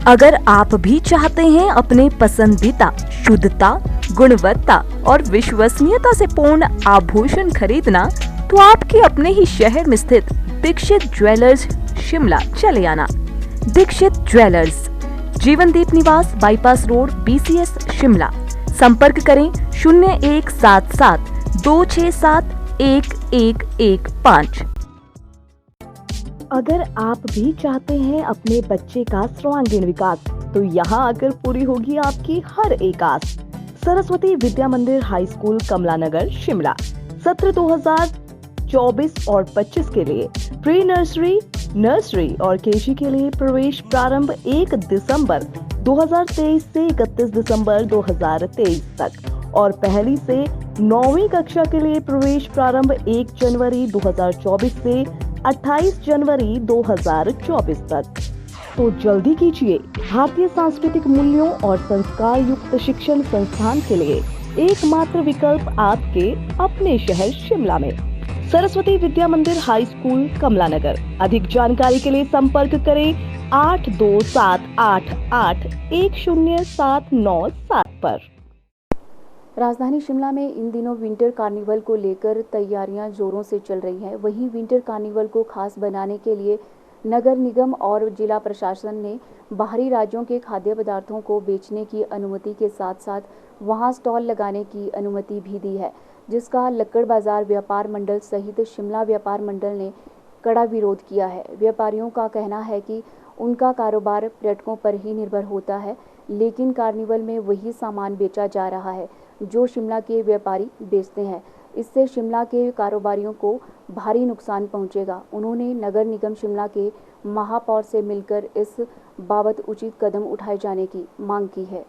अगर आप भी चाहते हैं अपने पसंदीदा शुद्धता, गुणवत्ता और विश्वसनीयता से पूर्ण आभूषण खरीदना, तो आपके अपने ही शहर में स्थित दीक्षित ज्वेलर्स शिमला चले आना। दीक्षित ज्वेलर्स, जीवनदीप निवास, बाईपास रोड, BCS शिमला। संपर्क करें 0177-267-1115। अगर आप भी चाहते हैं अपने बच्चे का सर्वांगीण विकास, तो यहाँ आकर पूरी होगी आपकी हर एक आस। सरस्वती विद्या मंदिर हाई स्कूल, कमला नगर, शिमला। सत्र 2024 और 25 के लिए प्री नर्सरी, नर्सरी और KG के लिए प्रवेश प्रारंभ 1 दिसंबर 2023 से 31 दिसंबर 2023 तक और पहली से 9वीं कक्षा के लिए प्रवेश प्रारंभ 1 जनवरी 2024 से 28 जनवरी 2024 तक। तो जल्दी कीजिए, भारतीय सांस्कृतिक मूल्यों और संस्कार युक्त शिक्षण संस्थान के लिए एकमात्र विकल्प आपके अपने शहर शिमला में। सरस्वती विद्या मंदिर हाई स्कूल, कमला नगर। अधिक जानकारी के लिए संपर्क करें 8278810797 पर। राजधानी शिमला में इन दिनों विंटर कार्निवल को लेकर तैयारियां जोरों से चल रही हैं। वहीं विंटर कार्निवल को खास बनाने के लिए नगर निगम और जिला प्रशासन ने बाहरी राज्यों के खाद्य पदार्थों को बेचने की अनुमति के साथ साथ वहां स्टॉल लगाने की अनुमति भी दी है, जिसका लक्कड़ बाजार व्यापार मंडल सहित शिमला व्यापार मंडल ने कड़ा विरोध किया है। व्यापारियों का कहना है कि उनका कारोबार पर्यटकों पर ही निर्भर होता है, लेकिन कार्निवल में वही सामान बेचा जा रहा है जो शिमला के व्यापारी बेचते हैं। इससे शिमला के कारोबारियों को भारी नुकसान पहुंचेगा। उन्होंने नगर निगम शिमला के महापौर से मिलकर इस बाबत उचित कदम उठाए जाने की मांग की है।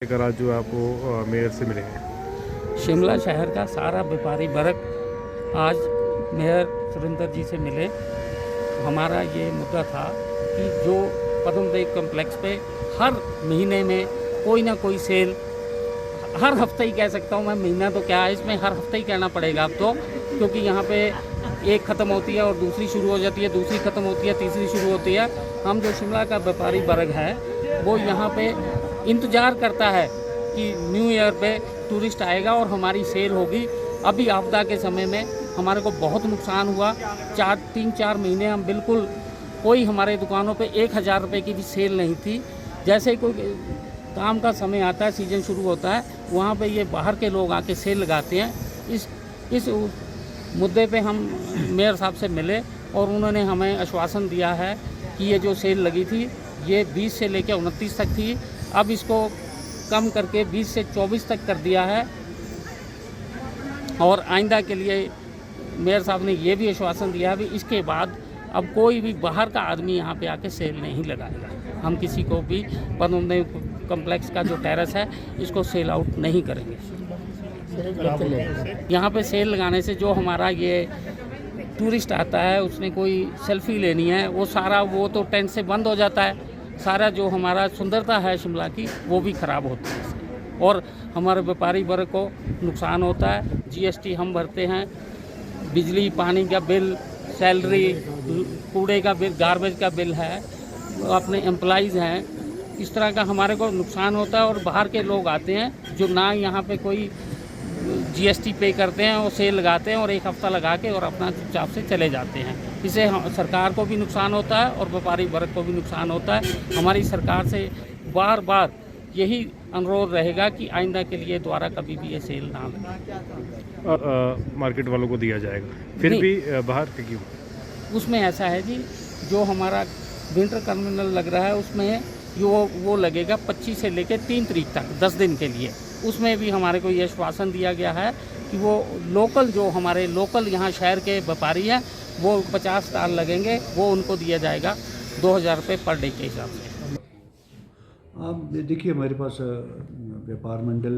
आज जो आपको मेयर से मिले हैं, शिमला शहर का सारा व्यापारी वर्ग आज मेयर सुरेंद्र जी से मिले। हमारा ये मुद्दा था कि जो पद्मदेव कॉम्प्लेक्स पे हर महीने में कोई ना कोई सेल, हर हफ्ते ही कह सकता हूँ मैं, महीना तो क्या है, इसमें हर हफ्ते ही कहना पड़ेगा अब तो, क्योंकि यहाँ पे एक ख़त्म होती है और दूसरी शुरू हो जाती है, दूसरी ख़त्म होती है, तीसरी शुरू होती है। हम जो शिमला का व्यापारी वर्ग है वो यहाँ पे इंतज़ार करता है कि न्यू ईयर पे टूरिस्ट आएगा और हमारी सेल होगी। अभी आपदा के समय में हमारे को बहुत नुकसान हुआ। 3-4 महीने हम बिल्कुल कोई हमारे दुकानों पे 1000 रुपये की भी सेल नहीं थी। जैसे ही कोई काम का समय आता है, सीज़न शुरू होता है, वहाँ पे ये बाहर के लोग आके सेल लगाते हैं। इस मुद्दे पे हम मेयर साहब से मिले और उन्होंने हमें आश्वासन दिया है कि ये जो सेल लगी थी ये 20 से लेकर 29 तक थी, अब इसको कम करके 20 से 24 तक कर दिया है। और आइंदा के लिए मेयर साहब ने ये भी आश्वासन दिया भी इसके बाद अब कोई भी बाहर का आदमी यहाँ पे आके सेल नहीं लगाएगा। हम किसी को भी पद्मदेव कॉम्प्लेक्स का जो टेरेस है इसको सेल आउट नहीं करेंगे। यहाँ पे सेल लगाने से जो हमारा ये टूरिस्ट आता है उसने कोई सेल्फी लेनी है, वो सारा वो तो टेंट से बंद हो जाता है। सारा जो हमारा सुंदरता है शिमला की वो भी ख़राब होती है और हमारे व्यापारी वर्ग को नुकसान होता है। GST हम भरते हैं, बिजली पानी का बिल, सैलरी, कूड़े का बिल, गार्बेज का बिल है, अपने एम्प्लॉइज़ हैं, इस तरह का हमारे को नुकसान होता है। और बाहर के लोग आते हैं जो ना यहाँ पे कोई GST पे करते हैं, वो सेल लगाते हैं और एक हफ्ता लगा के और अपना चुपचाप से चले जाते हैं। इससे सरकार को भी नुकसान होता है और व्यापारी वर्ग को भी नुकसान होता है। हमारी सरकार से बार बार यही अनुरोध रहेगा कि आइंदा के लिए दोबारा कभी भी ये सेल ना लगे। मार्केट वालों को दिया जाएगा, फिर भी बाहर क्यों? उसमें ऐसा है जी, जो हमारा विंटर टर्मिनल लग रहा है उसमें वो लगेगा 25 से लेकर 3 तारीख तक, 10 दिन के लिए। उसमें भी हमारे को ये आश्वासन दिया गया है कि वो लोकल जो हमारे लोकल यहाँ शहर के व्यापारी हैं वो 50 स्टॉल लगेंगे, वो उनको दिया जाएगा 2000 रुपये पर डे के हिसाब से। आप देखिए, हमारे पास व्यापार मंडल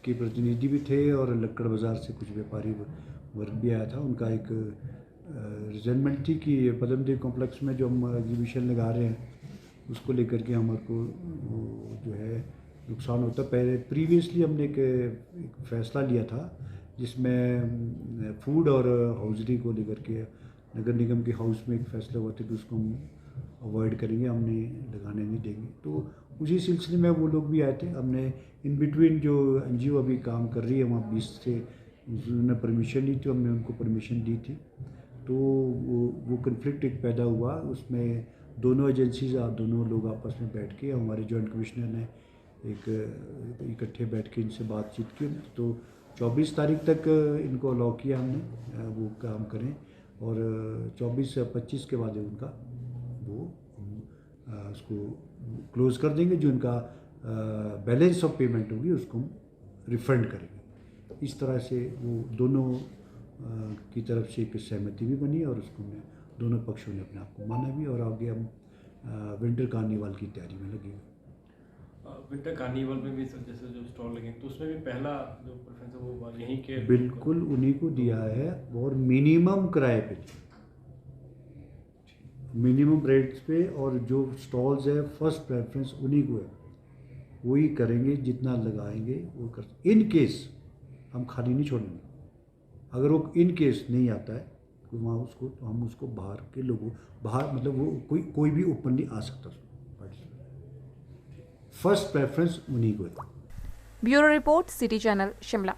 के प्रतिनिधि भी थे और लक्कड़ बाज़ार से कुछ व्यापारी वर्ग भी आया था। उनका एक रिजनमेंट थी कि पद्मदेव कॉम्प्लेक्स में जो हम एग्जीबिशन लगा रहे हैं उसको लेकर के हमारे को जो है नुकसान होता। पहले प्रीवियसली हमने एक फैसला लिया था जिसमें फूड और हाउजरी को लेकर के नगर निगम के हाउस में एक फैसला हुआ था कि उसको हम अवॉइड करेंगे, हमने लगाने नहीं देंगे। तो उसी सिलसिले में वो लोग भी आए थे। हमने इन बिटवीन जो एनजीओ अभी काम कर रही है वहाँ 20 से उन्होंने परमिशन ली थी, हमने उनको परमिशन दी थी। तो वो कन्फ्लिक्ट एक पैदा हुआ, उसमें दोनों एजेंसीज दोनों लोग आपस में बैठ के, हमारे जॉइंट कमिश्नर ने एक इकट्ठे बैठ के इनसे बातचीत की। तो 24 तारीख तक इनको अलाउ किया हमने वो काम करें, और 24 से 25 के बाद उनका वो उसको क्लोज़ कर देंगे। जो उनका बैलेंस ऑफ पेमेंट होगी उसको हम रिफ़ंड करेंगे। इस तरह से वो दोनों की तरफ से एक सहमति भी बनी, और उसको हमने दोनों पक्षों ने अपने आप को माना भी, और आगे हम विंटर कार्निवाल की तैयारी में लगे। विंटर कार्निवल में भी सर जैसे जो स्टॉल लगे तो उसमें भी पहला जो प्रेफरेंस है वो यहीं के बिल्कुल उन्हीं को दिया है, और मिनिमम किराए पे, मिनिमम रेट्स पे, और जो स्टॉल्स है फर्स्ट प्रेफरेंस उन्हीं को है, वही करेंगे, जितना लगाएंगे वो कर। इन केस हम खाली नहीं छोड़ेंगे, अगर वो इन केस नहीं आता है तो वहाँ उसको, तो हम उसको बाहर के लोगों, बाहर मतलब वो कोई भी ओपनली आ सकता है, फर्स्ट प्रेफरेंस उन्हीं को है। Bureau report, city channel, Shimla.